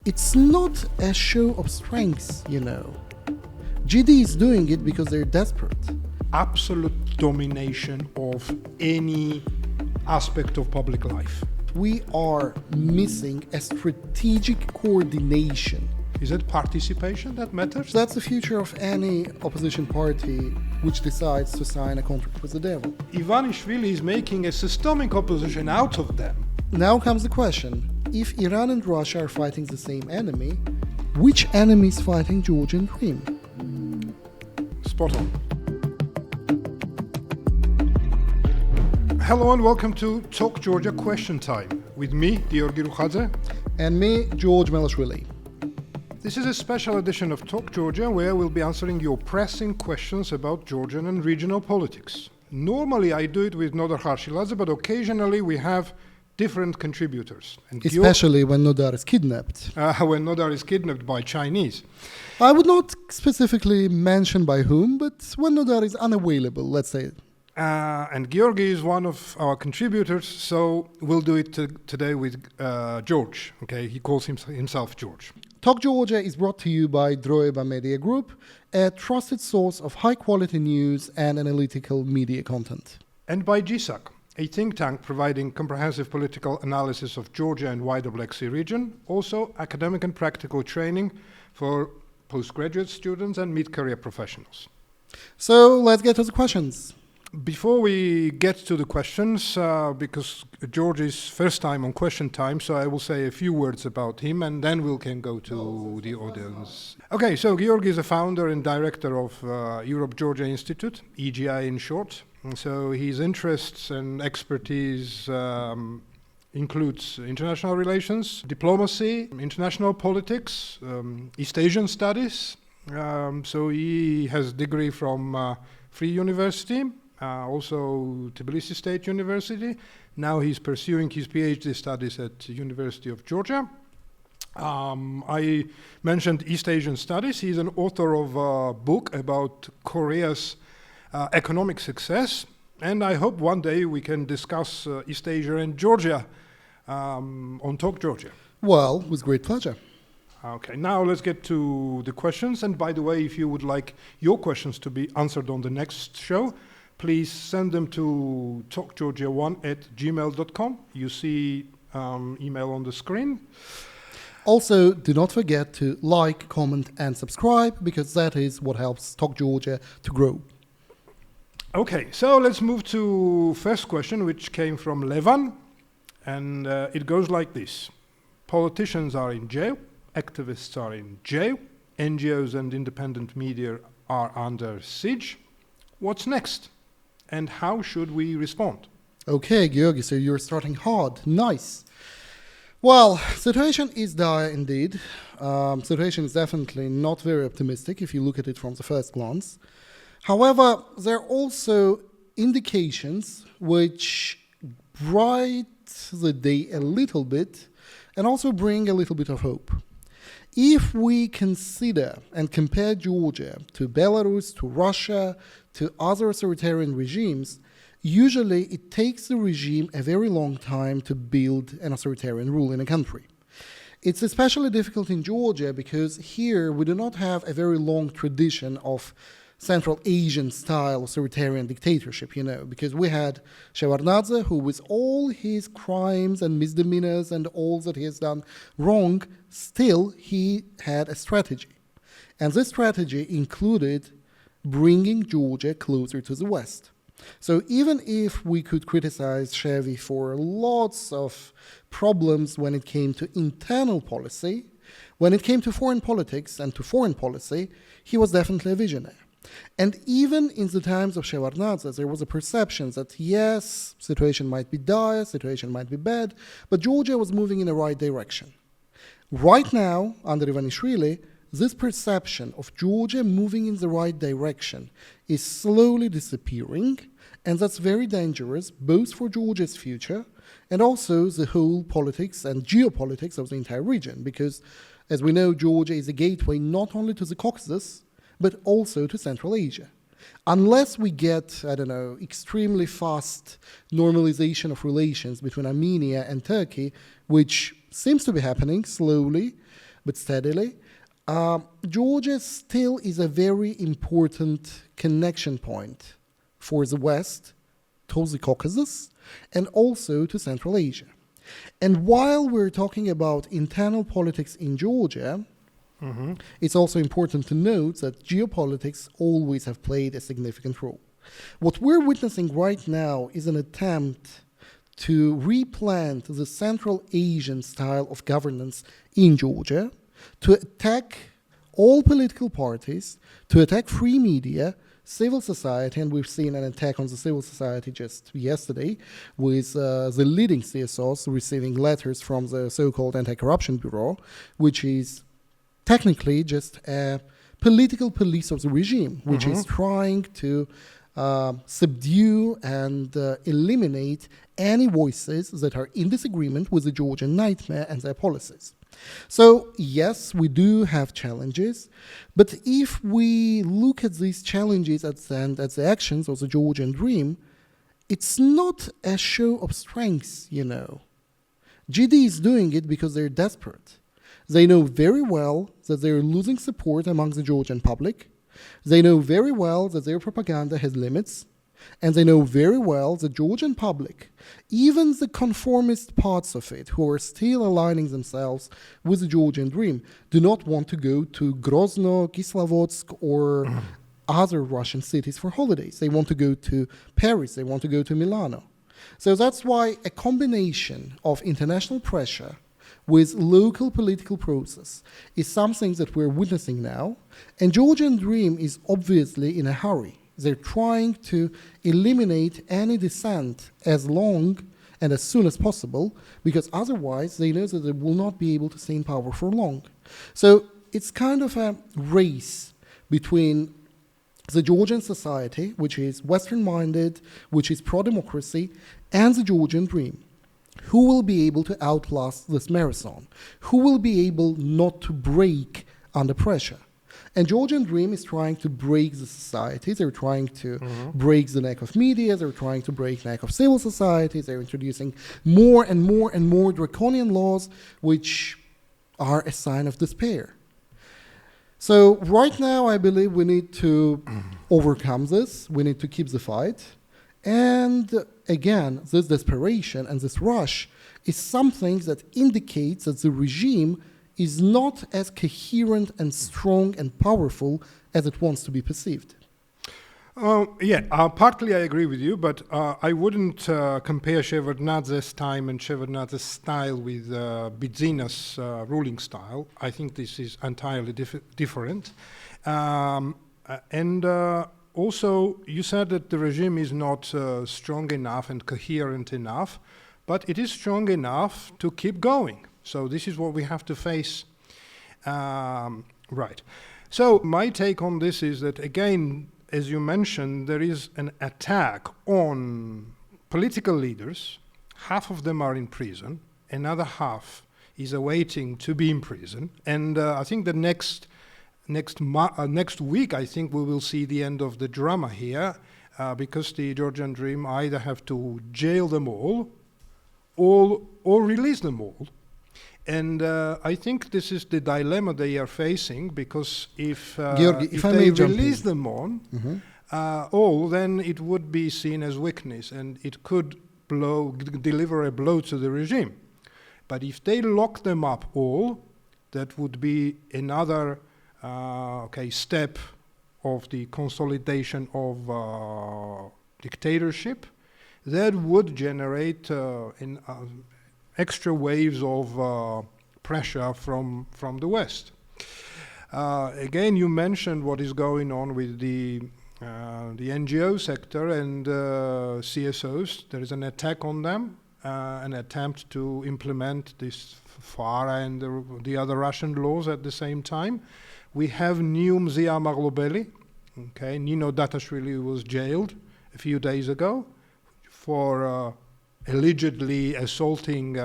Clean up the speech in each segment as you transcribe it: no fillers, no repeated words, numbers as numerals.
It's not a show of strength, GD is doing it because they're desperate. Absolute domination of any aspect of public life. We are missing a strategic coordination. Is it participation that matters? That's the future of any opposition party which decides to sign a contract with the devil. Ivanishvili is making a systemic opposition out of them. Now comes the question. If Iran and Russia are fighting the same enemy, which enemy is fighting Georgian dream? Spot on. Hello and welcome to Talk Georgia Question Time with me, Giorgi Rukhadze. And me, George Melashvili. This is a special edition of Talk Georgia where we'll be answering your pressing questions about Georgian and regional politics. Normally I do it with Nodar Harshiladze, but occasionally we have different contributors. And especially when Nodar is kidnapped. When Nodar is kidnapped by Chinese. I would not specifically mention by whom, but when Nodar is unavailable, let's say. And Giorgi is one of our contributors, so we'll do it today with George. Okay, he calls himself George. Talk Georgia is brought to you by Droeba Media Group, a trusted source of high-quality news and analytical media content. And by GSAC, a think tank providing comprehensive political analysis of Georgia and wider Black Sea region, also academic and practical training for postgraduate students and mid-career professionals. So let's get to the questions. Before we get to the questions, because George is first time on Question Time, so I will say a few words about him and then we can go to the audience. Okay, so Giorgi is a founder and director of Europe-Georgia Institute, EGI in short. And so his interests and expertise includes international relations, diplomacy, international politics, East Asian studies. So he has a degree from Free University, also Tbilisi State University. Now he's pursuing his PhD studies at University of Georgia. I mentioned East Asian studies. He's an author of a book about Korea's economic success, and I hope one day we can discuss East Asia and Georgia on Talk Georgia. Well, with great pleasure. Okay, now let's get to the questions. And by the way, if you would like your questions to be answered on the next show, please send them to talkgeorgia1@gmail.com. You see email on the screen. Also, do not forget to like, comment, and subscribe, because that is what helps Talk Georgia to grow. Okay, so let's move to first question, which came from Levan, and it goes like this. Politicians are in jail, activists are in jail, NGOs and independent media are under siege. What's next? And how should we respond? Okay, Giorgi, so you're starting hard. Nice. Well, situation is dire indeed. Situation is definitely not very optimistic if you look at it from the first glance. However, there are also indications which brighten the day a little bit and also bring a little bit of hope. If we consider and compare Georgia to Belarus, to Russia, to other authoritarian regimes, usually it takes the regime a very long time to build an authoritarian rule in a country. It's especially difficult in Georgia because here we do not have a very long tradition of Central Asian style authoritarian dictatorship, because we had Shevardnadze, who with all his crimes and misdemeanors and all that he has done wrong, still he had a strategy. And this strategy included bringing Georgia closer to the West. So even if we could criticize Chevy for lots of problems when it came to internal policy, when it came to foreign politics and to foreign policy, he was definitely a visionary. And even in the times of Shevardnadze, there was a perception that yes, situation might be dire, situation might be bad, but Georgia was moving in the right direction. Right now, under Ivanishvili, this perception of Georgia moving in the right direction is slowly disappearing, and that's very dangerous, both for Georgia's future and also the whole politics and geopolitics of the entire region, because, as we know, Georgia is a gateway not only to the Caucasus, but also to Central Asia. Unless we get, extremely fast normalization of relations between Armenia and Turkey, which seems to be happening slowly, but steadily. Georgia still is a very important connection point for the West, towards the Caucasus, and also to Central Asia. And while we're talking about internal politics in Georgia, it's also important to note that geopolitics always have played a significant role. What we're witnessing right now is an attempt to replant the Central Asian style of governance in Georgia, to attack all political parties, to attack free media, civil society, and we've seen an attack on the civil society just yesterday with the leading CSOs receiving letters from the so-called Anti-Corruption Bureau, which is technically just a political police of the regime, which is trying to subdue and eliminate any voices that are in disagreement with the Georgian nightmare and their policies. So, yes, we do have challenges, but if we look at these challenges and at the actions of the Georgian dream, it's not a show of strength, you know. GD is doing it because they're desperate. They know very well that they're losing support among the Georgian public. They know very well that their propaganda has limits. And they know very well the Georgian public, even the conformist parts of it, who are still aligning themselves with the Georgian dream, do not want to go to Grozno, Kislovodsk, or other Russian cities for holidays. They want to go to Paris. They want to go to Milano. So that's why a combination of international pressure with local political process is something that we're witnessing now. And Georgian dream is obviously in a hurry. They're trying to eliminate any dissent as long and as soon as possible, because otherwise they know that they will not be able to stay in power for long. So it's kind of a race between the Georgian society, which is Western-minded, which is pro-democracy, and the Georgian dream. Who will be able to outlast this marathon? Who will be able not to break under pressure? And Georgian Dream is trying to break the society. They're trying to break the neck of media. They're trying to break the neck of civil society. They're introducing more and more and more draconian laws, which are a sign of despair. So right now, I believe we need to overcome this. We need to keep the fight. And again, this desperation and this rush is something that indicates that the regime is not as coherent and strong and powerful as it wants to be perceived. Partly I agree with you, but I wouldn't compare Shevardnadze's time and Shevardnadze's style with Bidzina's ruling style. I think this is entirely different. Also, you said that the regime is not strong enough and coherent enough, but it is strong enough to keep going. So this is what we have to face. Right. So my take on this is that, again, as you mentioned, there is an attack on political leaders. Half of them are in prison. Another half is awaiting to be in prison. And I think the next week, I think we will see the end of the drama here, because the Georgian Dream either have to jail them all or release them all. And I think this is the dilemma they are facing, because if they release them on all, then it would be seen as weakness, and it could deliver a blow to the regime. But if they lock them up all, that would be another step of the consolidation of dictatorship that would generate extra waves of pressure from the West. Again, you mentioned what is going on with the NGO sector and CSOs. There is an attack on them, an attempt to implement this FARA and the other Russian laws at the same time. We have new Mzia Amaghlobeli. Nino Datashvili was jailed a few days ago for allegedly assaulting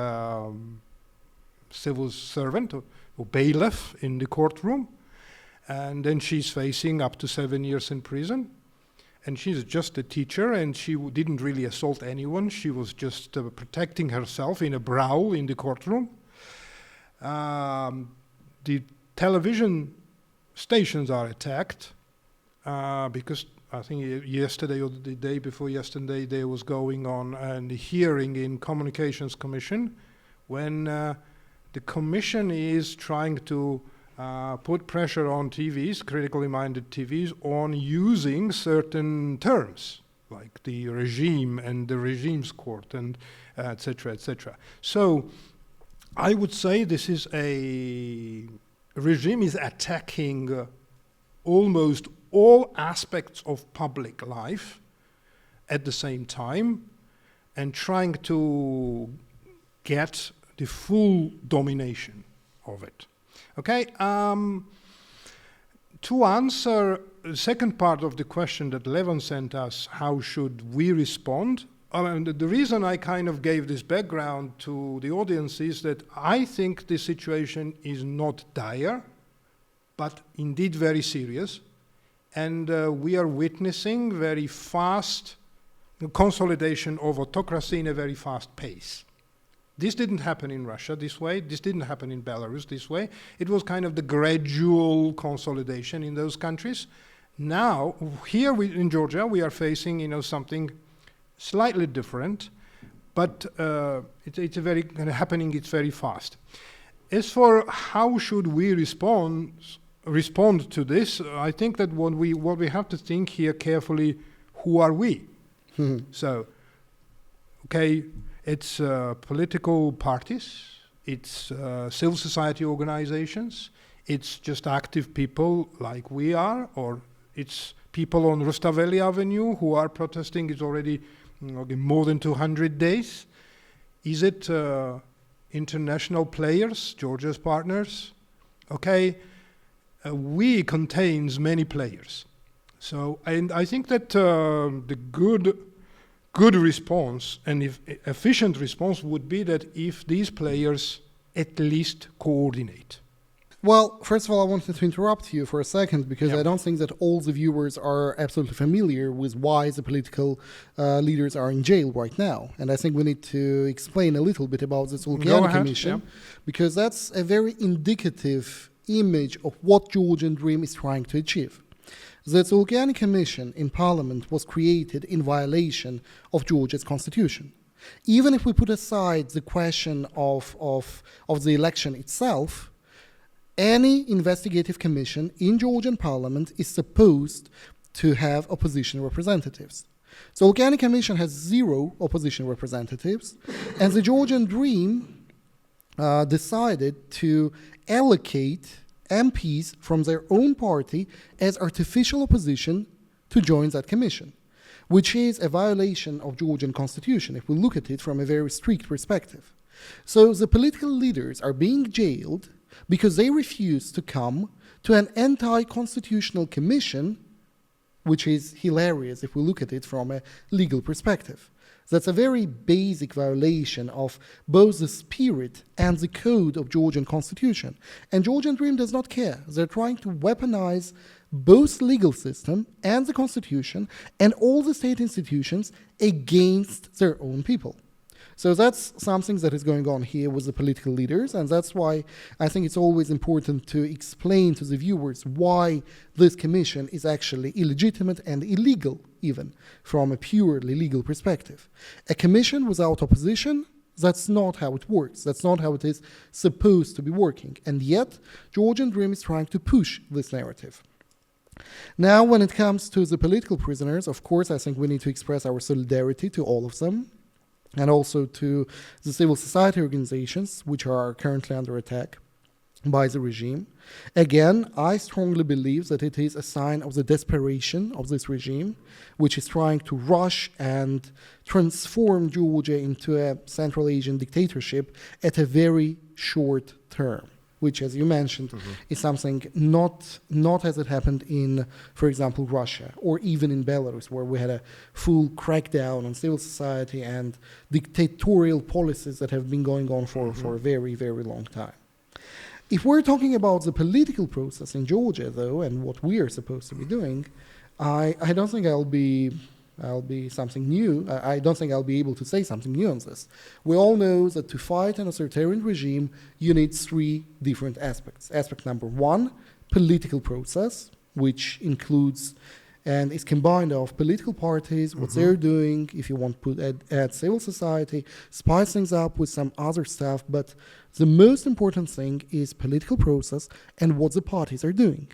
civil servant or bailiff in the courtroom. And then she's facing up to 7 years in prison. And she's just a teacher, and she didn't really assault anyone. She was just protecting herself in a brawl in the courtroom. the television stations are attacked because I think yesterday or the day before yesterday there was going on a hearing in Communications Commission when the Commission is trying to put pressure on TVs, critically minded TVs, on using certain terms like the regime and the regime's court and etc., etc. So I would say this is a regime is attacking almost all aspects of public life at the same time and trying to get the full domination of it. Okay, to answer the second part of the question that Levan sent us, how should we respond? The reason I kind of gave this background to the audience is that I think the situation is not dire, but indeed very serious. And we are witnessing very fast consolidation of autocracy in a very fast pace. This didn't happen in Russia this way. This didn't happen in Belarus this way. It was kind of the gradual consolidation in those countries. Now, here in Georgia, we are facing, something slightly different, but it's a very happening. It's very fast. As for how should we respond to this, I think that what we have to think here carefully: who are we? So, okay. It's political parties, it's civil society organizations, it's just active people like we are, or it's people on Rustaveli Avenue who are protesting. It's already more than 200 days. Is it international players, Georgia's partners? Okay, we contains many players. So, and I think that the good response and efficient response would be that if these players at least coordinate. Well, first of all, I wanted to interrupt you for a second because I don't think that all the viewers are absolutely familiar with why the political leaders are in jail right now. And I think we need to explain a little bit about this Sulkiani Commission because that's a very indicative image of what Georgian Dream is trying to achieve. The Sulkiani Commission in Parliament was created in violation of Georgia's constitution. Even if we put aside the question of the election itself, any investigative commission in Georgian Parliament is supposed to have opposition representatives. The Sulkiani Commission has 0 opposition representatives, and the Georgian Dream decided to allocate MPs from their own party as artificial opposition to join that commission, which is a violation of Georgian constitution if we look at it from a very strict perspective. So the political leaders are being jailed because they refuse to come to an anti-constitutional commission, which is hilarious if we look at it from a legal perspective. That's a very basic violation of both the spirit and the code of Georgian constitution. And Georgian Dream does not care. They're trying to weaponize both legal system and the constitution and all the state institutions against their own people. So that's something that is going on here with the political leaders, and that's why I think it's always important to explain to the viewers why this commission is actually illegitimate and illegal, even from a purely legal perspective. A commission without opposition, that's not how it works. That's not how it is supposed to be working. And yet, Georgian Dream is trying to push this narrative. Now, when it comes to the political prisoners, of course, I think we need to express our solidarity to all of them, and also to the civil society organizations, which are currently under attack by the regime. Again, I strongly believe that it is a sign of the desperation of this regime, which is trying to rush and transform Georgia into a Central Asian dictatorship at a very short term, which, as you mentioned, is something not as it happened in, for example, Russia, or even in Belarus, where we had a full crackdown on civil society and dictatorial policies that have been going on for a very, very long time. If we're talking about the political process in Georgia, though, and what we are supposed to be doing, I don't think I'll be I'll be something new. I don't think I'll be able to say something new on this. We all know that to fight an authoritarian regime, you need three different aspects. Aspect number one, political process, which includes and is combined of political parties, what they're doing, if you want to add civil society, spice things up with some other stuff. But the most important thing is political process and what the parties are doing.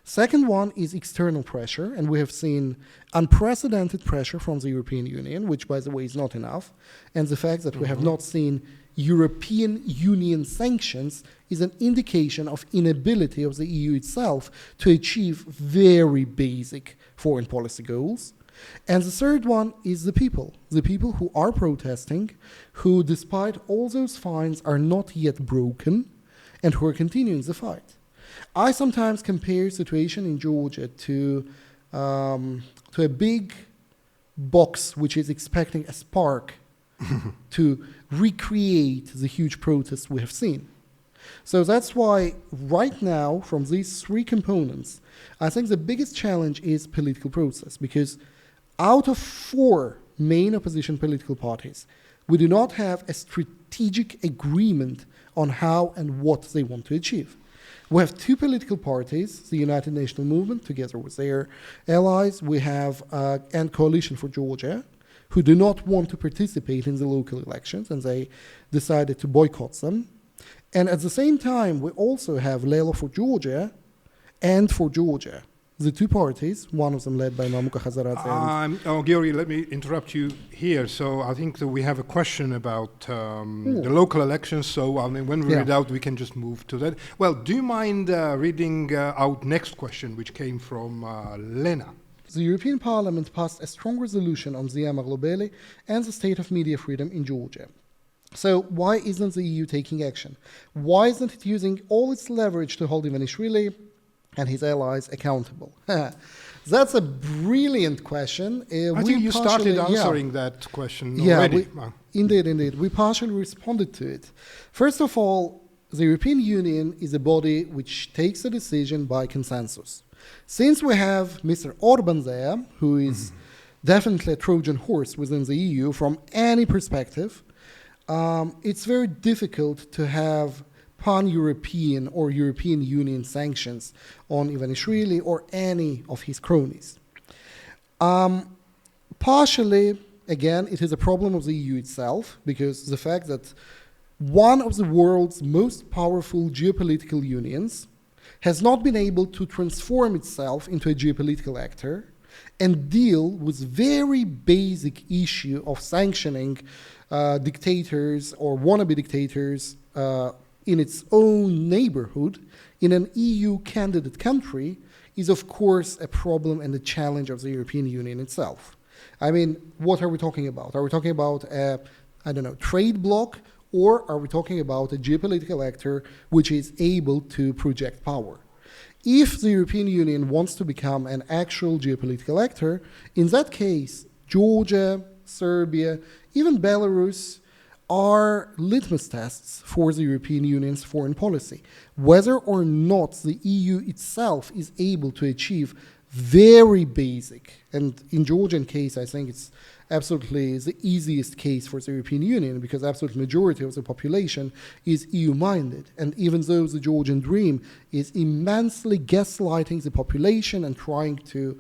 Second one is external pressure, and we have seen unprecedented pressure from the European Union, which, by the way, is not enough. And the fact that we have not seen European Union sanctions is an indication of inability of the EU itself to achieve very basic foreign policy goals. And the third one is the people who are protesting, who, despite all those fines, are not yet broken, and who are continuing the fight. I sometimes compare the situation in Georgia to a big box which is expecting a spark to recreate the huge protests we have seen. So that's why right now, from these three components, I think the biggest challenge is political process, because out of four main opposition political parties, we do not have a strategic agreement on how and what they want to achieve. We have two political parties, the United National Movement, together with their allies. We have and Coalition for Georgia, who do not want to participate in the local elections, and they decided to boycott them. And at the same time, we also have Lena for Georgia and for Georgia, the two parties, one of them led by Mamuka Hazaradze. Giorgi, let me interrupt you here. So I think that we have a question about the local elections. So I mean, when we read out, we can just move to that. Well, do you mind reading out next question, which came from Lena? The European Parliament passed a strong resolution on Mzia Amaghlobeli and the state of media freedom in Georgia. So why isn't the EU taking action? Why isn't it using all its leverage to hold Ivanishvili and his allies accountable? That's a brilliant question. I think you started answering that question already. Indeed. We partially responded to it. First of all, the European Union is a body which takes a decision by consensus. Since we have Mr. Orban there, who is definitely a Trojan horse within the EU from any perspective, it's very difficult to have pan-European or European Union sanctions on Ivanishvili or any of his cronies. Partially, again, it is a problem of the EU itself, because the fact that one of the world's most powerful geopolitical unions has not been able to transform itself into a geopolitical actor and deal with very basic issue of sanctioning dictators or wannabe dictators in its own neighborhood in an EU candidate country is, of course, a problem and a challenge of the European Union itself. I mean, what are we talking about? Are we talking about a, trade bloc, or are we talking about a geopolitical actor which is able to project power? If the European Union wants to become an actual geopolitical actor, in that case, Georgia, Serbia, even Belarus are litmus tests for the European Union's foreign policy. Whether or not the EU itself is able to achieve very basic, and in Georgian case, I think it's absolutely the easiest case for the European Union, because absolute majority of the population is EU-minded. And even though the Georgian dream is immensely gaslighting the population and trying to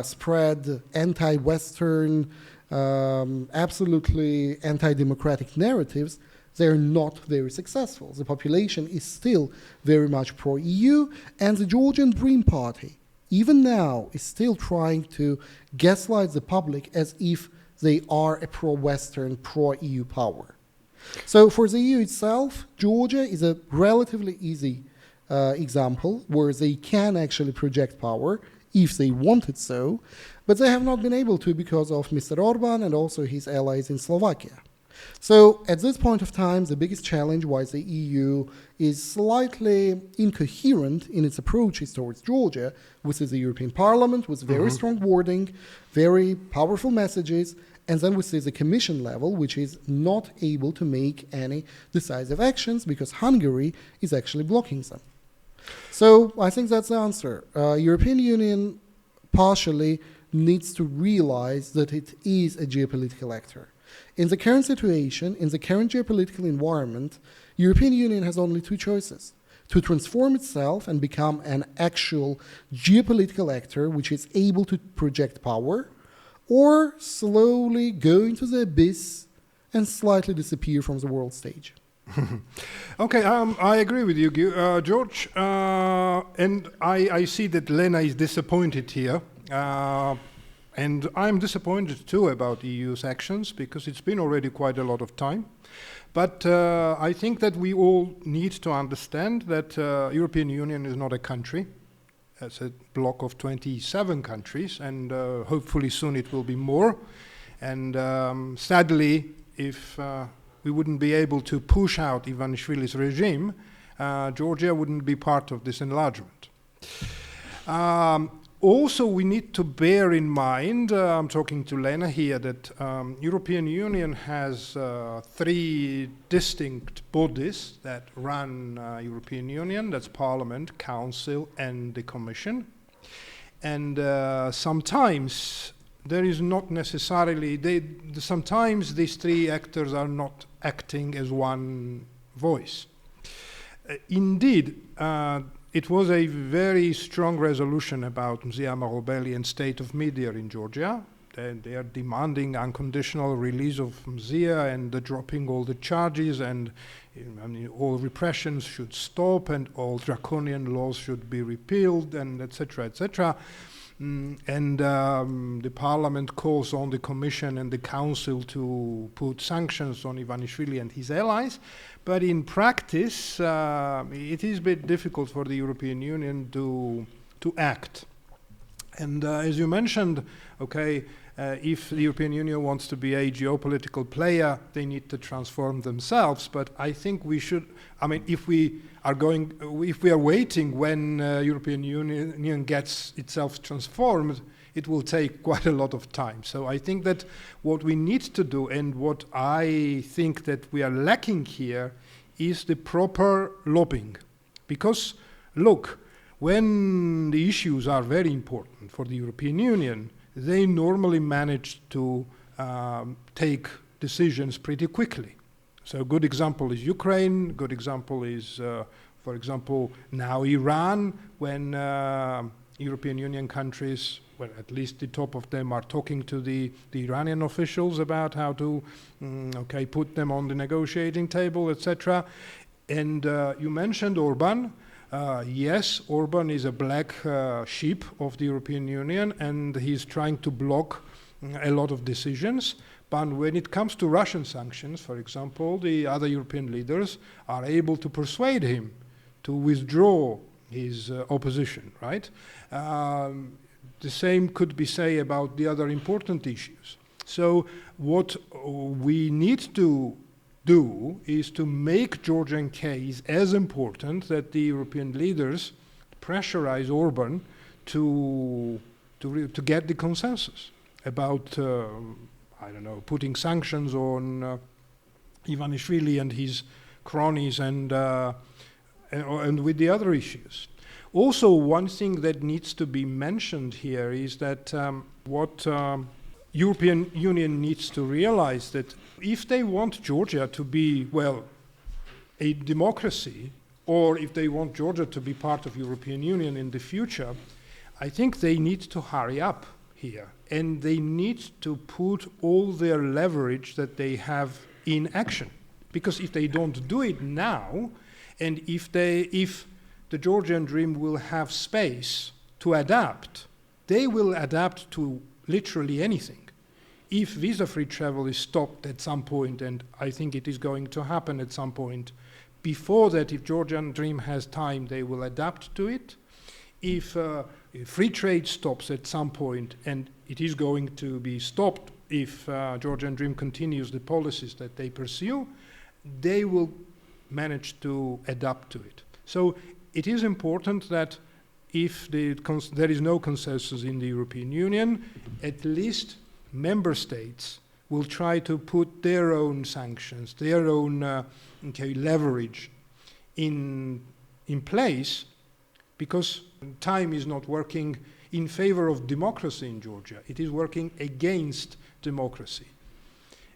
spread anti-Western, absolutely anti-democratic narratives, they're not very successful. The population is still very much pro-EU, and the Georgian Dream Party, even now, is still trying to gaslight the public as if they are a pro-Western, pro-EU power. So for the EU itself, Georgia is a relatively easy example where they can actually project power if they wanted so, but they have not been able to because of Mr. Orban and also his allies in Slovakia. So at this point of time, the biggest challenge why the EU is slightly incoherent in its approaches towards Georgia, which is the European Parliament with very strong wording, very powerful messages, and then we see the Commission level, which is not able to make any decisive actions because Hungary is actually blocking them. So I think that's the answer. European Union partially needs to realize that it is a geopolitical actor. In the current situation, in the current geopolitical environment, European Union has only two choices: to transform itself and become an actual geopolitical actor which is able to project power, or slowly go into the abyss and slightly disappear from the world stage. Okay, I agree with you, George, and I see that Lena is disappointed here, and I'm disappointed too about EU's actions, because it's been already quite a lot of time. But I think that we all need to understand that European Union is not a country. It's a bloc of 27 countries, and hopefully soon it will be more. And sadly, if we wouldn't be able to push out Ivanishvili's regime, Georgia wouldn't be part of this enlargement. Also, we need to bear in mind, I'm talking to Lena here, that European Union has three distinct bodies that run European Union. That's Parliament, Council, and the Commission. And sometimes there is not necessarily, sometimes these three actors are not acting as one voice. Indeed, it was a very strong resolution about Mzia Amaghlobeli and state of media in Georgia. They are demanding unconditional release of Mzia and dropping all the charges, and I mean, all repressions should stop and all draconian laws should be repealed, and etc., etc. And the parliament calls on the commission and the council to put sanctions on Ivanishvili and his allies. But in practice, it is a bit difficult for the European Union to act. And as you mentioned, okay, if the European Union wants to be a geopolitical player, they need to transform themselves. But I think we should, I mean, if we are waiting when European Union gets itself transformed, it will take quite a lot of time. So I think that what we need to do, and what I think that we are lacking here, is the proper lobbying. Because, look, when the issues are very important for the European Union, they normally manage to take decisions pretty quickly. So a good example is Ukraine, good example is, for example, now Iran, when European Union countries, well, at least the top of them, are talking to the Iranian officials about how to, put them on the negotiating table, etc. And you mentioned Orban. Yes, Orban is a black sheep of the European Union, and he's trying to block a lot of decisions. But when it comes to Russian sanctions, for example, the other European leaders are able to persuade him to withdraw his opposition, right? The same could be said about the other important issues. So what we need to do is to make Georgian case as important that the European leaders pressurize Orban to get the consensus about, putting sanctions on Ivanishvili and his cronies and with the other issues. Also, one thing that needs to be mentioned here is that what European Union needs to realize that if they want Georgia to be, well, a democracy, or if they want Georgia to be part of European Union in the future, I think they need to hurry up here. And they need to put all their leverage that they have in action. Because if they don't do it now, and if the Georgian dream will have space to adapt, they will adapt to literally anything. If visa-free travel is stopped at some point, and I think it is going to happen at some point, before that, if Georgian dream has time, they will adapt to it. If free trade stops at some point, and it is going to be stopped if Georgian dream continues the policies that they pursue, they will manage to adapt to it. So it is important that if there is no consensus in the European Union, at least member states will try to put their own sanctions, their own leverage in place, because time is not working. in favor of democracy in Georgia. It is working against democracy.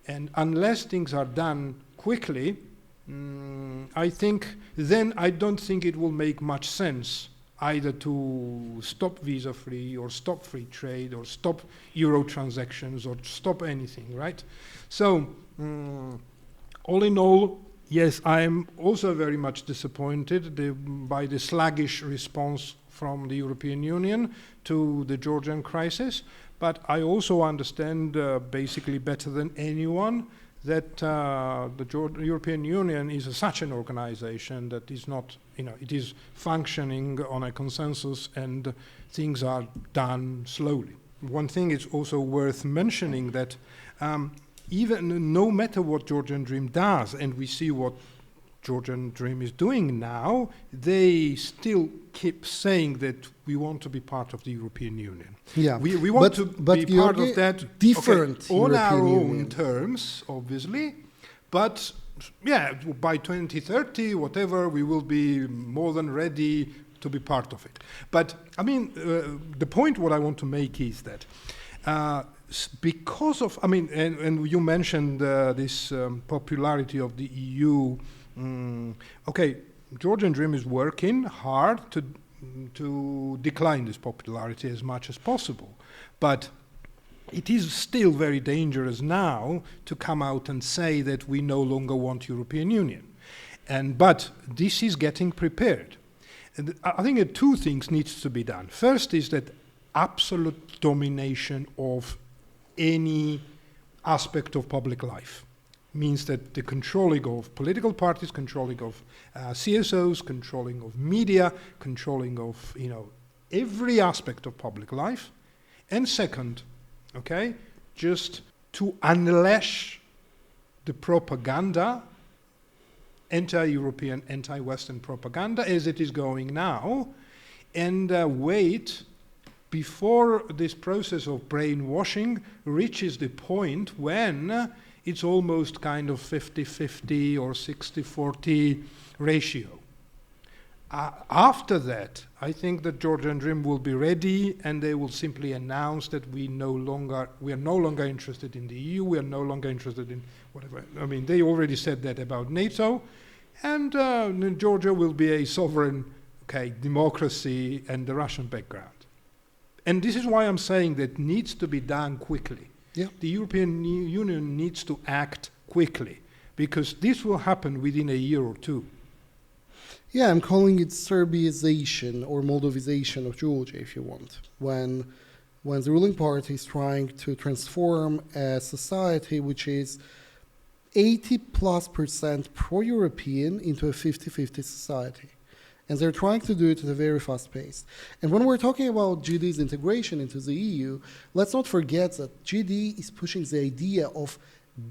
And unless things are done quickly, I don't think it will make much sense either to stop visa-free or stop free trade or stop euro transactions or stop anything, right? So, all in all, yes, I am also very much disappointed by the sluggish response from the European Union to the Georgian crisis, but I also understand basically better than anyone that the European Union is such an organization that is not, it is functioning on a consensus and things are done slowly. One thing is also worth mentioning that even no matter what Georgian Dream does, and we see what Georgian Dream is doing now, they still keep saying that we want to be part of the European Union. Yeah, we want to be part of that different on our European own Union terms, obviously, but yeah, by 2030, whatever, we will be more than ready to be part of it. But I mean, the point what I want to make is that because of, and you mentioned this popularity of the EU. Okay, Georgian Dream is working hard to decline this popularity as much as possible, but it is still very dangerous now to come out and say that we no longer want European Union. But this is getting prepared. And I think that two things needs to be done. First is that absolute domination of any aspect of public life. Means that the controlling of political parties, controlling of CSOs, controlling of media, controlling of every aspect of public life. And second, okay, just to unleash the propaganda, anti-European, anti-Western propaganda as it is going now, and wait before this process of brainwashing reaches the point when it's almost kind of 50-50 or 60-40 ratio. After that, I think that Georgian Dream will be ready and they will simply announce that we are no longer interested in the EU, we are no longer interested in whatever. I mean, they already said that about NATO, and Georgia will be a sovereign, democracy and the Russian background. And this is why I'm saying that needs to be done quickly. Yeah. The European Union needs to act quickly because this will happen within a year or two. Yeah, I'm calling it Serbiization or Moldovization of Georgia, if you want. When the ruling party is trying to transform a society which is 80+% pro-European into a 50-50 society. And they're trying to do it at a very fast pace. And when we're talking about GD's integration into the EU, let's not forget that GD is pushing the idea of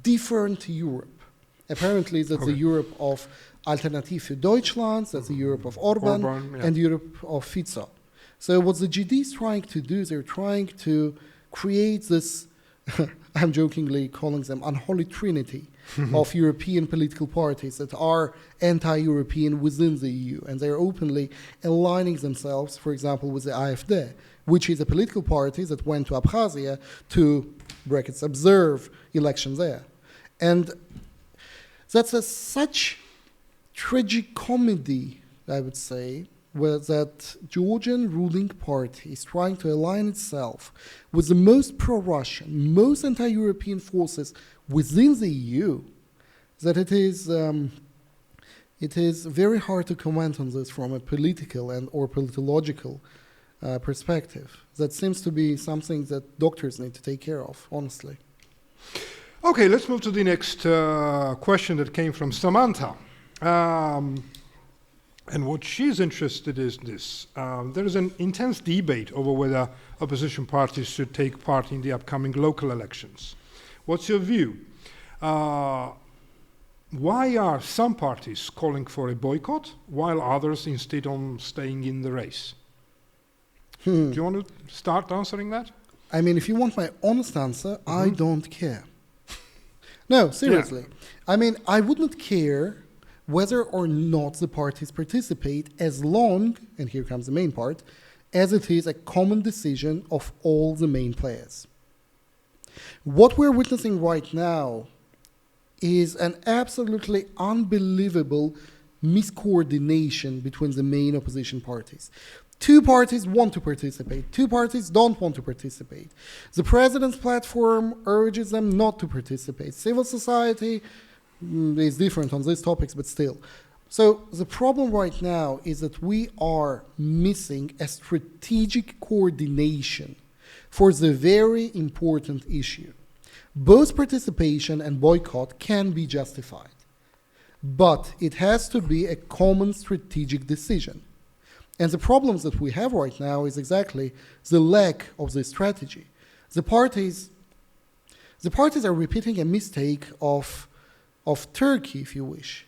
different Europe. Apparently, that's the Europe of Alternative für Deutschland, that's the Europe of Orban and Europe of Fico. So what the GD is trying to do, they're trying to create this, I'm jokingly calling them unholy trinity of European political parties that are anti-European within the EU, and they're openly aligning themselves, for example, with the AfD, which is a political party that went to Abkhazia to, brackets, observe elections there. And that's such tragic comedy, I would say, where that Georgian ruling party is trying to align itself with the most pro-Russian, most anti-European forces within the EU, that it is very hard to comment on this from a political or politological perspective. That seems to be something that doctors need to take care of, honestly. Okay, let's move to the next question that came from Samanta. And what she's interested in is this. There is an intense debate over whether opposition parties should take part in the upcoming local elections. What's your view? Why are some parties calling for a boycott while others insist on staying in the race? Do you want to start answering that? I mean, if you want my honest answer, I don't care. No, seriously. Yeah. I mean, I wouldn't care whether or not the parties participate as long, and here comes the main part, as it is a common decision of all the main players. What we're witnessing right now is an absolutely unbelievable miscoordination between the main opposition parties. Two parties want to participate, two parties don't want to participate. The president's platform urges them not to participate. Civil society is different on these topics, but still. So the problem right now is that we are missing a strategic coordination for the very important issue. Both participation and boycott can be justified, but it has to be a common strategic decision. And the problems that we have right now is exactly the lack of this strategy. The parties are repeating a mistake of Turkey, if you wish.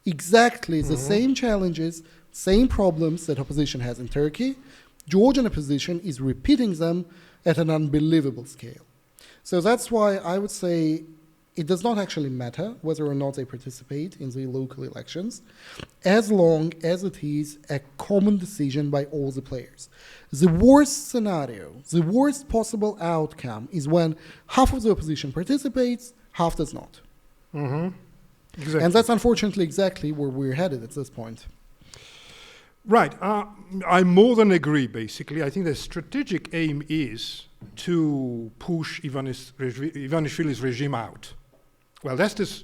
Exactly the same challenges, same problems that opposition has in Turkey. Georgian opposition is repeating them at an unbelievable scale. So that's why I would say it does not actually matter whether or not they participate in the local elections, as long as it is a common decision by all the players. The worst scenario, the worst possible outcome is when half of the opposition participates, half does not. Exactly. And that's unfortunately exactly where we're headed at this point. Right. I more than agree, basically. I think the strategic aim is to push Ivanishvili's regime out. Well, that's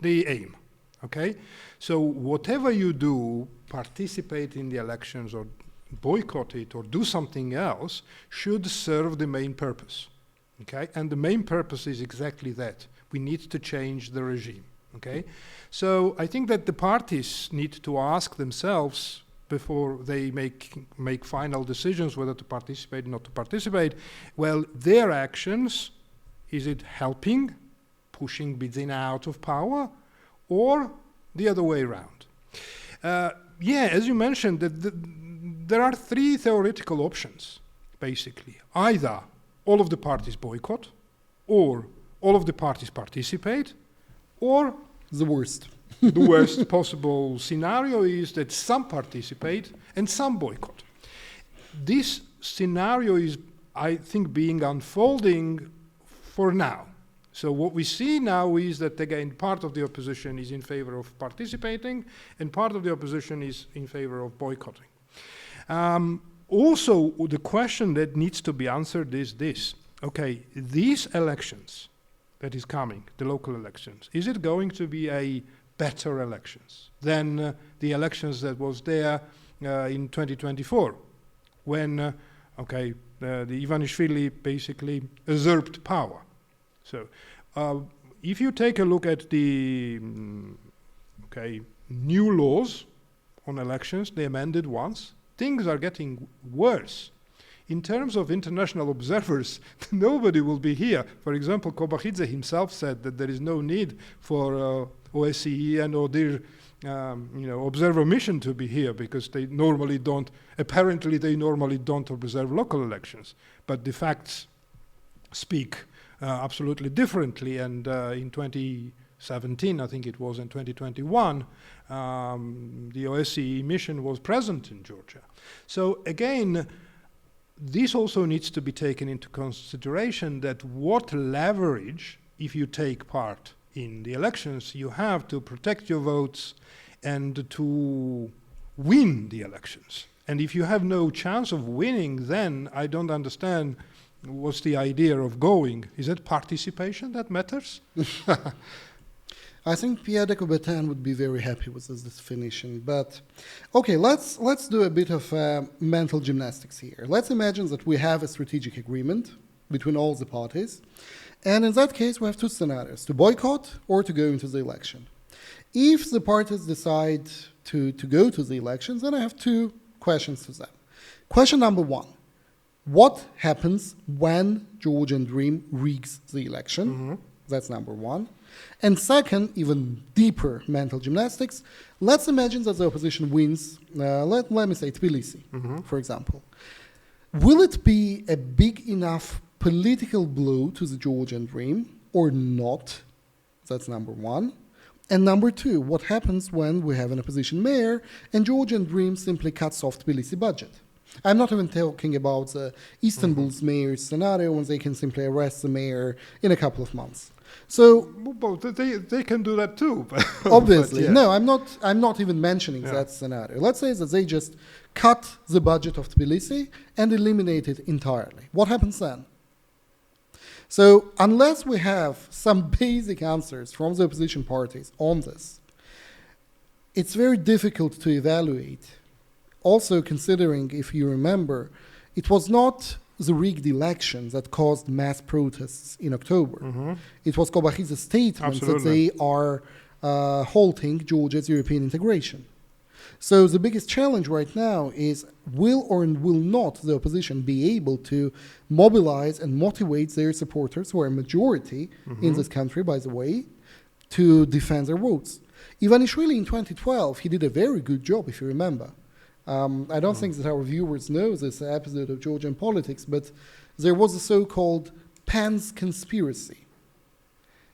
the aim, okay? So whatever you do, participate in the elections or boycott it or do something else, should serve the main purpose, okay? And the main purpose is exactly that. We need to change the regime, okay? So I think that the parties need to ask themselves before they make final decisions whether to participate or not to participate. Well, their actions, is it helping, pushing Bidzina out of power, or the other way around? Yeah, as you mentioned, there are three theoretical options, basically. Either all of the parties boycott, or all of the parties participate, or The worst. the worst possible scenario is that some participate and some boycott. This scenario is, I think, being unfolding for now. So what we see now is that, again, part of the opposition is in favor of participating, and part of the opposition is in favor of boycotting. Also, the question that needs to be answered is this. Okay, these elections that is coming, the local elections, is it going to be a better elections than the elections that was there in 2024, when, the Ivanishvili basically usurped power? So, if you take a look at the new laws on elections, they amended once, things are getting worse. In terms of international observers, nobody will be here. For example, Rukhadze himself said that there is no need for OSCE and ODIHR observer mission to be here, because they normally don't observe local elections. But the facts speak absolutely differently, and in 2017, I think it was, in 2021, the OSCE mission was present in Georgia. So again, this also needs to be taken into consideration, that what leverage, if you take part in the elections, you have to protect your votes and to win the elections. And if you have no chance of winning, then I don't understand what's the idea of going. Is it participation that matters? I think Pierre de Coubertin would be very happy with this definition. But okay, let's do a bit of mental gymnastics here. Let's imagine that we have a strategic agreement between all the parties, and in that case we have two scenarios: to boycott or to go into the election. If the parties decide to go to the elections, then I have two questions to them. Question number one: what happens when Georgian Dream rigs the election? That's number one. And second, even deeper mental gymnastics, let's imagine that the opposition wins, let me say Tbilisi, for example. Will it be a big enough political blow to the Georgian Dream or not? That's number one. And number two, what happens when we have an opposition mayor and Georgian Dream simply cuts off Tbilisi budget? I'm not even talking about Istanbul's mayor's scenario when they can simply arrest the mayor in a couple of months. So Well, they can do that too. obviously, But yeah. no, I'm not even mentioning that scenario. Let's say that they just cut the budget of Tbilisi and eliminate it entirely. What happens then? So unless we have some basic answers from the opposition parties on this, it's very difficult to evaluate. Also considering, if you remember, it was not the rigged election that caused mass protests in October. It was Kobakhi's statement that they are halting Georgia's European integration. So the biggest challenge right now is will or will not the opposition be able to mobilize and motivate their supporters, who are a majority in this country, by the way, to defend their votes. Ivanishvili in 2012, he did a very good job, if you remember. I don't think that our viewers know this episode of Georgian politics, but there was a so-called PANS conspiracy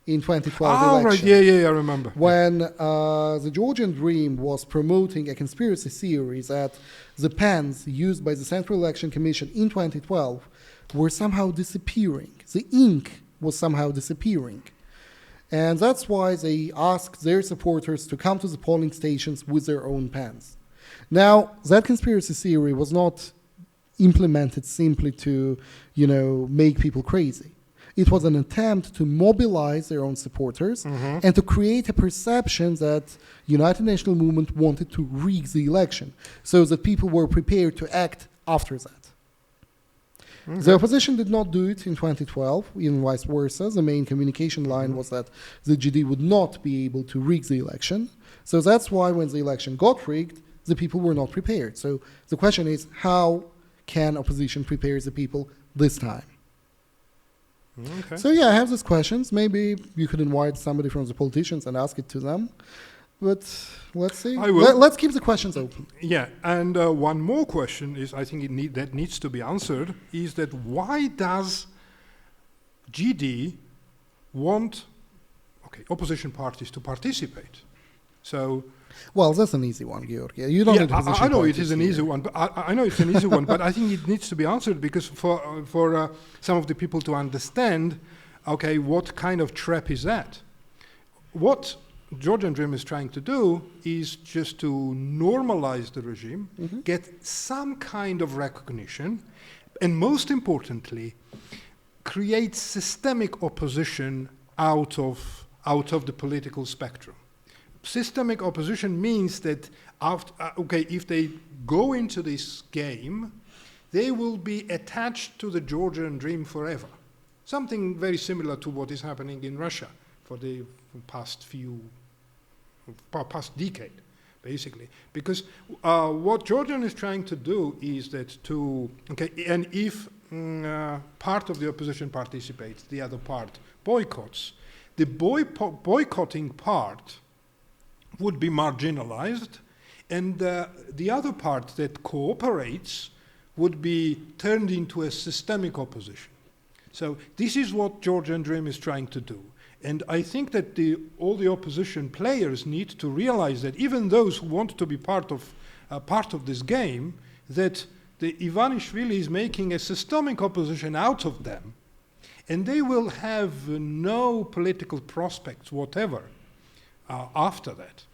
in 2012 election. Right, yeah, I remember. When the Georgian Dream was promoting a conspiracy theory that the PANs used by the Central Election Commission in 2012 were somehow disappearing. The ink was somehow disappearing. And that's why they asked their supporters to come to the polling stations with their own PANs. Now, that conspiracy theory was not implemented simply to, make people crazy. It was an attempt to mobilize their own supporters and to create a perception that United National Movement wanted to rig the election so that people were prepared to act after that. The opposition did not do it in 2012, even vice versa. The main communication line was that the GD would not be able to rig the election. So that's why when the election got rigged, the people were not prepared. So the question is, how can opposition prepare the people this time? Okay. So yeah, I have these questions. Maybe you could invite somebody from the politicians and ask it to them. But let's see. I will. Let's keep the questions open. Yeah, and one more question is, I think that needs to be answered, is that why does GD want opposition parties to participate? So. Well, that's an easy one, Georgi. You don't need opposition I know it parties is an here. easy one, but I know it's an easy one, but I think it needs to be answered because for some of the people to understand, what kind of trap is that? What Georgian Dream is trying to do is just to normalize the regime, get some kind of recognition, and most importantly, create systemic opposition out of the political spectrum. Systemic opposition means that if they go into this game, they will be attached to the Georgian Dream forever. Something very similar to what is happening in Russia for the past decade, basically. Because what Georgian is trying to do is that and if part of the opposition participates, the other part boycotts, the boycotting part would be marginalized, and the other part that cooperates would be turned into a systemic opposition. So this is what Georgian Dream is trying to do. And I think that all the opposition players need to realize that even those who want to be part of this game, that the Ivanishvili is making a systemic opposition out of them, and they will have no political prospects whatever after that.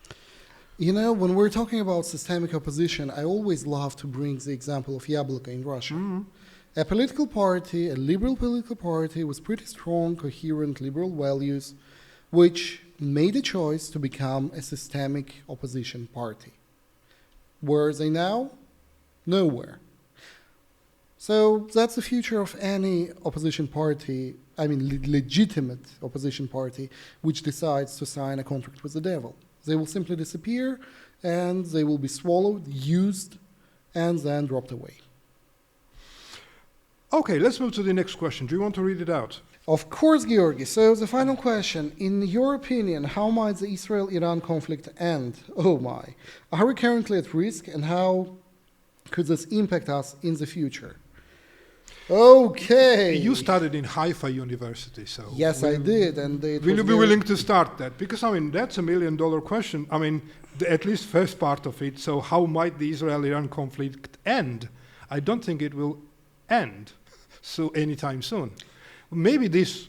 When we're talking about systemic opposition, I always love to bring the example of Yabloko in Russia. A political party, a liberal political party with pretty strong, coherent liberal values, which made a choice to become a systemic opposition party. Where are they now? Nowhere. So that's the future of any opposition party, legitimate opposition party, which decides to sign a contract with the devil. They will simply disappear, and they will be swallowed, used, and then dropped away. Okay, let's move to the next question. Do you want to read it out? Of course, Georgi. So the final question, in your opinion, how might the Israel-Iran conflict end? Oh my. Are we currently at risk, and how could this impact us in the future? Okay. You studied in Haifa University, so... Yes, I did, and will you be willing to start that? Because, that's $1 million question. At least first part of it, so how might the Israel-Iran conflict end? I don't think it will end so anytime soon. Maybe this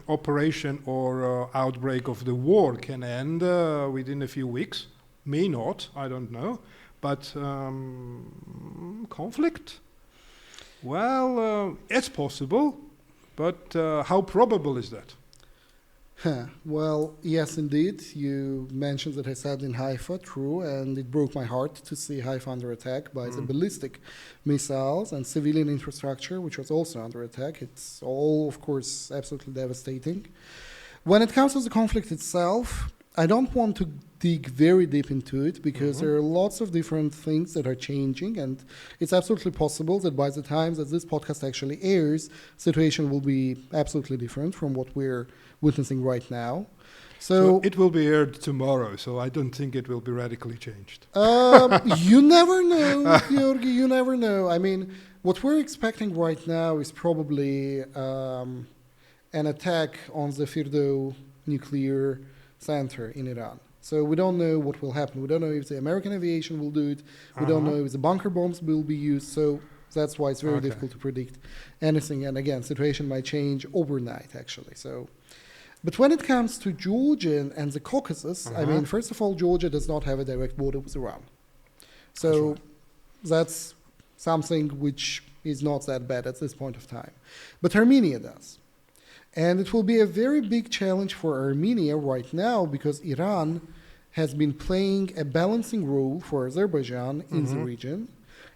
operation or outbreak of the war can end within a few weeks. May not, I don't know. But conflict? Well, it's possible, but how probable is that? Well, yes, indeed. You mentioned that I said in Haifa, true, and it broke my heart to see Haifa under attack by the ballistic missiles and civilian infrastructure, which was also under attack. It's all, of course, absolutely devastating. When it comes to the conflict itself, I don't want to dig very deep into it because there are lots of different things that are changing, and it's absolutely possible that by the time that this podcast actually airs, situation will be absolutely different from what we're witnessing right now. So it will be aired tomorrow, so I don't think it will be radically changed. You never know, Georgi, you never know. I mean, what we're expecting right now is probably an attack on the Firdo nuclear center in Iran. So we don't know what will happen. We don't know if the American aviation will do it. We don't know if the bunker bombs will be used. So that's why it's very difficult to predict anything. And again, situation might change overnight, actually. So, but when it comes to Georgia and the Caucasus, I mean, first of all, Georgia does not have a direct border with Iran. So that's something which is not that bad at this point of time. But Armenia does. And it will be a very big challenge for Armenia right now because Iran has been playing a balancing role for Azerbaijan in the region.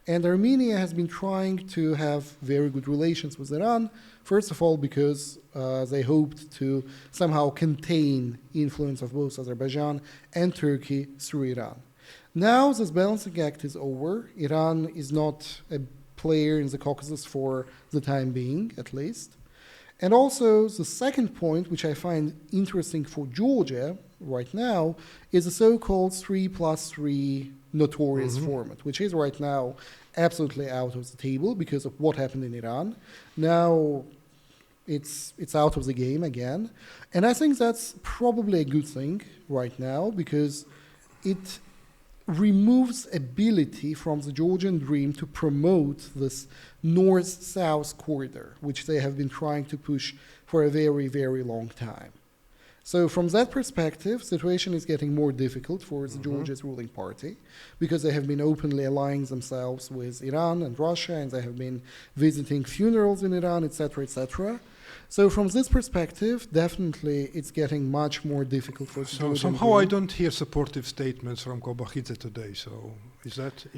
And Armenia has been trying to have very good relations with Iran, first of all because they hoped to somehow contain influence of both Azerbaijan and Turkey through Iran. Now this balancing act is over. Iran is not a player in the Caucasus for the time being, at least. And also, the second point, which I find interesting for Georgia right now, is the so-called 3+3 notorious format, which is right now absolutely out of the table because of what happened in Iran. Now, it's out of the game again. And I think that's probably a good thing right now because it removes ability from the Georgian dream to promote this north-south corridor, which they have been trying to push for a very, very long time. So from that perspective, situation is getting more difficult for the Georgia's ruling party because they have been openly allying themselves with Iran and Russia, and they have been visiting funerals in Iran, etc., etc. So from this perspective, definitely it's getting much more difficult for the Georgian somehow dream. I don't hear supportive statements from Kobakhidze today, so is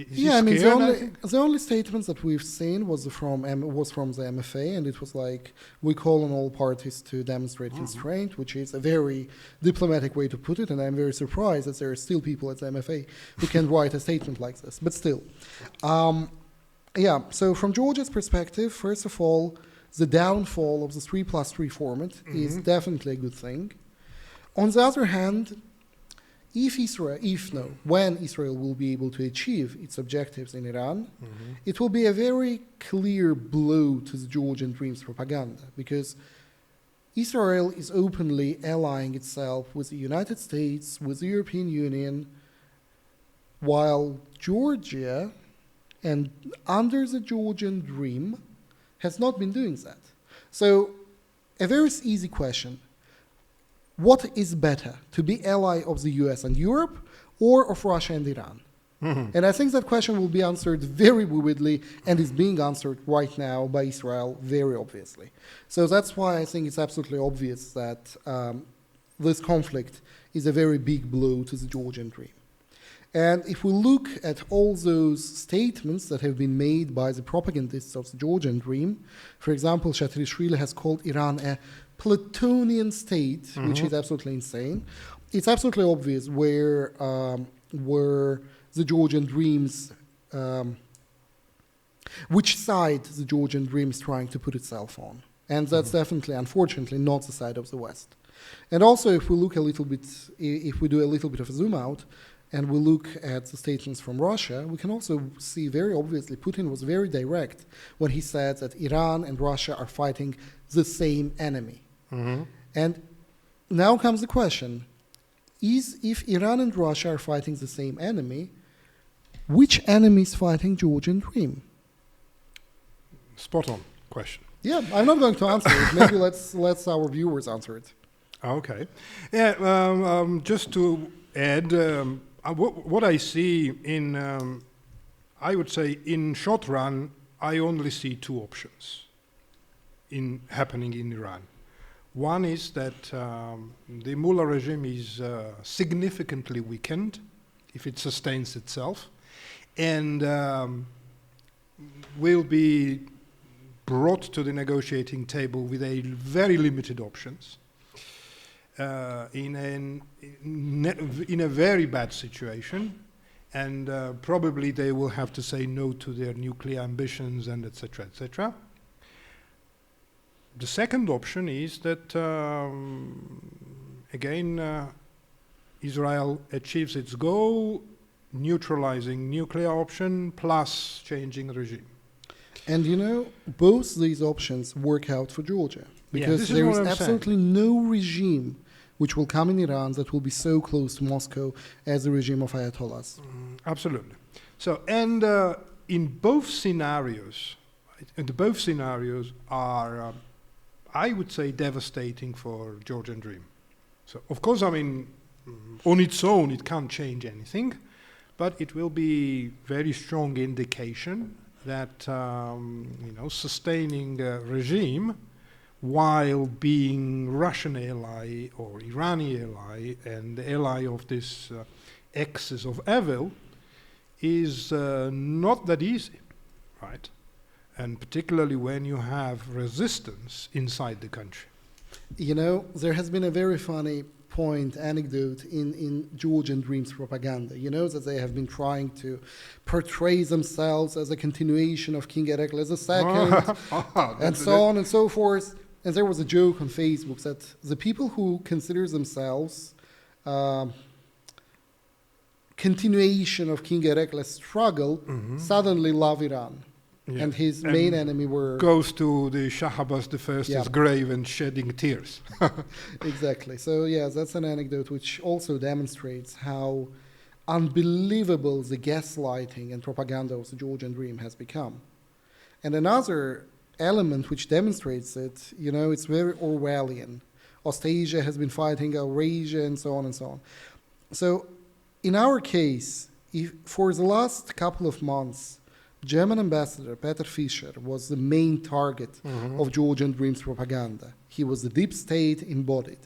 Yeah, I mean, scared? the only statements that we've seen was from the MFA, and it was like, we call on all parties to demonstrate constraint, which is a very diplomatic way to put it, and I'm very surprised that there are still people at the MFA who can write a statement like this, but still. Yeah, so from Georgia's perspective, first of all, the downfall of the 3+3 format is definitely a good thing. On the other hand, when Israel will be able to achieve its objectives in Iran, it will be a very clear blow to the Georgian dream's propaganda because Israel is openly allying itself with the United States, with the European Union, while Georgia, and under the Georgian dream, has not been doing that. So, a very easy question. What is better, to be ally of the US and Europe or of Russia and Iran? And I think that question will be answered very vividly and is being answered right now by Israel very obviously. So that's why I think it's absolutely obvious that this conflict is a very big blow to the Georgian dream. And if we look at all those statements that have been made by the propagandists of the Georgian dream, for example, Shatirishvili has called Iran a Platonian state, which is absolutely insane. It's absolutely obvious where the Georgian dreams, which side the Georgian dream is trying to put itself on. And that's definitely, unfortunately, not the side of the West. And also, if we look a little bit, if we do a little bit of a zoom out, and we look at the statements from Russia, we can also see very obviously Putin was very direct when he said that Iran and Russia are fighting the same enemy. And now comes the question, if Iran and Russia are fighting the same enemy, which enemy is fighting Georgian dream? spot on question. Yeah, I'm not going to answer it. Maybe let's our viewers answer it. Okay. Yeah, just to add, what I see in, I would say in short run, I only see two options happening in Iran. One is that the mullah regime is significantly weakened if it sustains itself, and will be brought to the negotiating table with a very limited options. In a very bad situation, and probably they will have to say no to their nuclear ambitions and etc. etc. The second option is that again Israel achieves its goal, neutralizing nuclear option plus changing regime. And you know, both these options work out for Georgia, because this is there what is I'm absolutely no regime which will come in Iran that will be so close to Moscow as the regime of Ayatollahs. Absolutely. So, and in both scenarios, both scenarios are, I would say, devastating for Georgian dream. So, of course, I mean, on its own, it can't change anything, but it will be very strong indication that sustaining a regime while being Russian ally or Iranian ally and the ally of this axis of evil is not that easy, right? And particularly when you have resistance inside the country. You know, there has been a very funny anecdote in Georgian Dreams propaganda. You know that they have been trying to portray themselves as a continuation of King Herakles II, and so on and so forth. And there was a joke on Facebook that the people who consider themselves continuation of King Herakles' struggle suddenly love Iran. Yeah. And his main enemy goes to the Shah Abbas I's grave and shedding tears. Exactly. So yeah, that's an anecdote which also demonstrates how unbelievable the gaslighting and propaganda of the Georgian dream has become. And another element which demonstrates it, you know, it's very Orwellian. Austrasia has been fighting Eurasia and so on and so on. So in our case, for the last couple of months, German ambassador Peter Fischer was the main target of Georgian Dreams propaganda. He was the deep state embodied.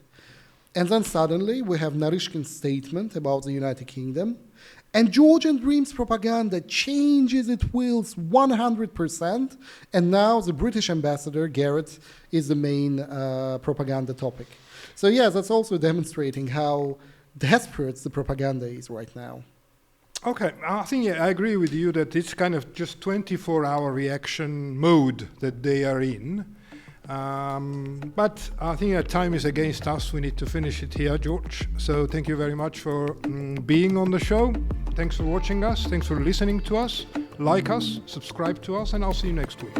And then suddenly we have Narishkin's statement about the United Kingdom, and Georgian Dreams propaganda changes its wheels 100%, and now the British ambassador, Garrett, is the main propaganda topic. So yeah, that's also demonstrating how desperate the propaganda is right now. Okay, I think I agree with you that it's kind of just 24-hour reaction mode that they are in. But I think that time is against us. We need to finish it here, George. So thank you very much for being on the show. Thanks for watching us. Thanks for listening to us. Like us, subscribe to us, and I'll see you next week.